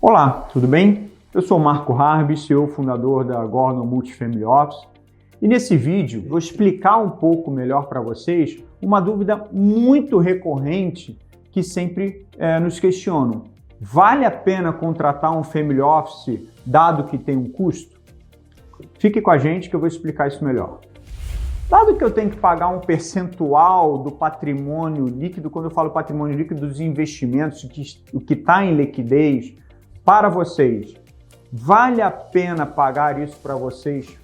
Olá, tudo bem? Eu sou Marco Harbi, CEO fundador da Gordon Multifamily Office, e nesse vídeo vou explicar um pouco melhor para vocês uma dúvida muito recorrente que sempre nos questionam. Vale a pena contratar um Family Office dado que tem um custo? Fique com a gente que eu vou explicar isso melhor. Dado que eu tenho que pagar um percentual do patrimônio líquido, quando eu falo patrimônio líquido dos investimentos, o que está em liquidez, para vocês, vale a pena pagar isso para vocês,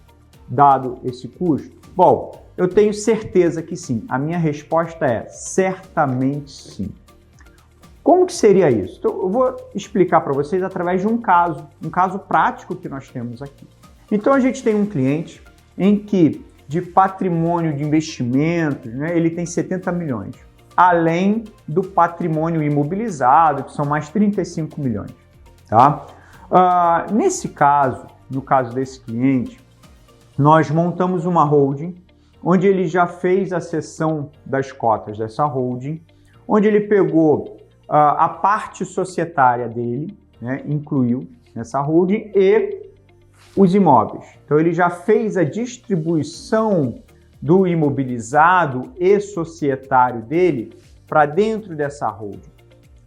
dado esse custo? Bom, eu tenho certeza que sim. A minha resposta é certamente sim. Como que seria isso? Então, eu vou explicar para vocês através de um caso prático que nós temos aqui. Então, a gente tem um cliente em que, de patrimônio de investimentos, ele tem 70 milhões, além do patrimônio imobilizado, que são mais 35 milhões. Tá? Nesse caso, no caso desse cliente, nós montamos uma holding, onde ele já fez a cessão das cotas dessa holding, onde ele pegou a parte societária dele, incluiu nessa holding, e os imóveis. Então ele já fez a distribuição do imobilizado e societário dele para dentro dessa holding.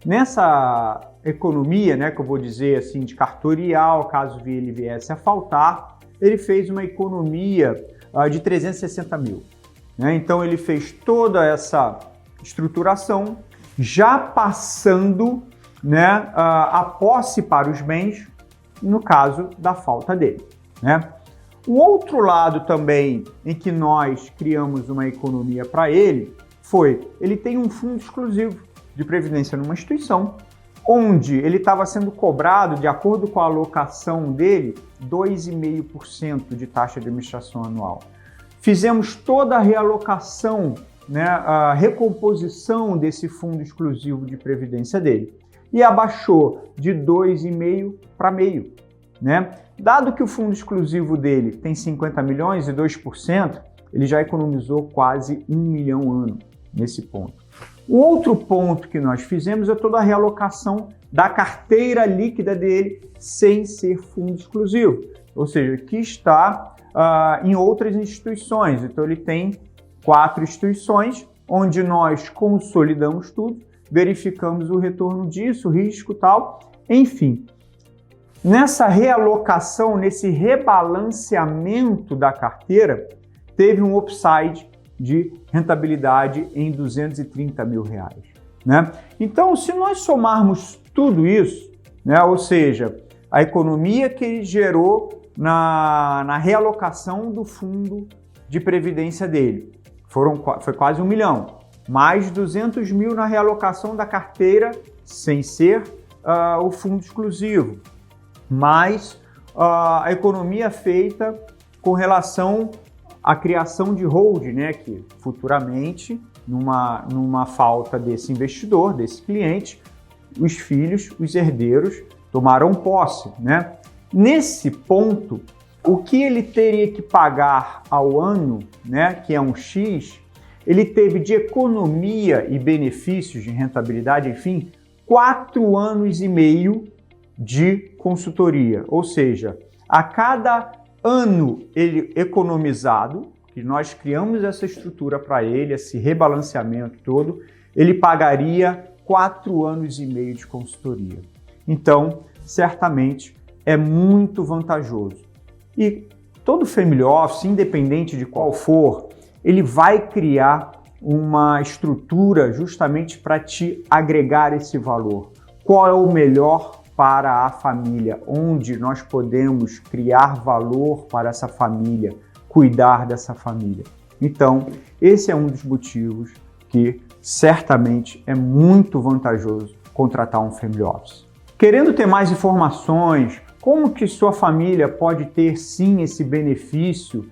Nessa economia, que eu vou dizer assim, de cartorial, caso ele viesse a faltar, ele fez uma economia de 360 mil. Então ele fez toda essa estruturação, já passando a posse para os bens, no caso da falta dele. O outro lado também em que nós criamos uma economia para ele foi, ele tem um fundo exclusivo de previdência numa instituição, onde ele estava sendo cobrado, de acordo com a alocação dele, 2,5% de taxa de administração anual. Fizemos toda a realocação, a recomposição desse fundo exclusivo de previdência dele e abaixou de 2,5% para 0,5%. Dado que o fundo exclusivo dele tem 50 milhões e 2%, ele já economizou quase 1 milhão ano nesse ponto. O outro ponto que nós fizemos é toda a realocação da carteira líquida dele sem ser fundo exclusivo, ou seja, que está em outras instituições. Então ele tem 4 instituições onde nós consolidamos tudo, verificamos o retorno disso, o risco e tal, enfim. Nessa realocação, nesse rebalanceamento da carteira, teve um upside de rentabilidade em 230 mil reais. Então, se nós somarmos tudo isso, ou seja, a economia que ele gerou na realocação do fundo de previdência dele, foi quase 1 milhão, mais 200 mil na realocação da carteira sem ser o fundo exclusivo, mais a economia feita com relação à criação de holding, que futuramente, numa falta desse investidor, desse cliente, os filhos, os herdeiros, tomaram posse. Nesse ponto, o que ele teria que pagar ao ano, que é um X, ele teve de economia e benefícios de rentabilidade, enfim, 4 anos e meio de consultoria. Ou seja, a cada ano ele economizado, que nós criamos essa estrutura para ele, esse rebalanceamento todo, ele pagaria 4 anos e meio de consultoria. Então, certamente, é muito vantajoso. E todo Family Office, independente de qual for, ele vai criar uma estrutura justamente para te agregar esse valor. Qual é o melhor para a família, onde nós podemos criar valor para essa família, cuidar dessa família. Então, esse é um dos motivos que certamente é muito vantajoso contratar um Family Office. Querendo ter mais informações, como que sua família pode ter sim esse benefício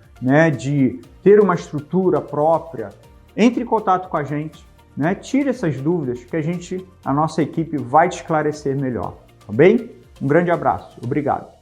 de ter uma estrutura própria, entre em contato com a gente, tire essas dúvidas que a nossa equipe vai te esclarecer melhor. Tá bem? Um grande abraço. Obrigado.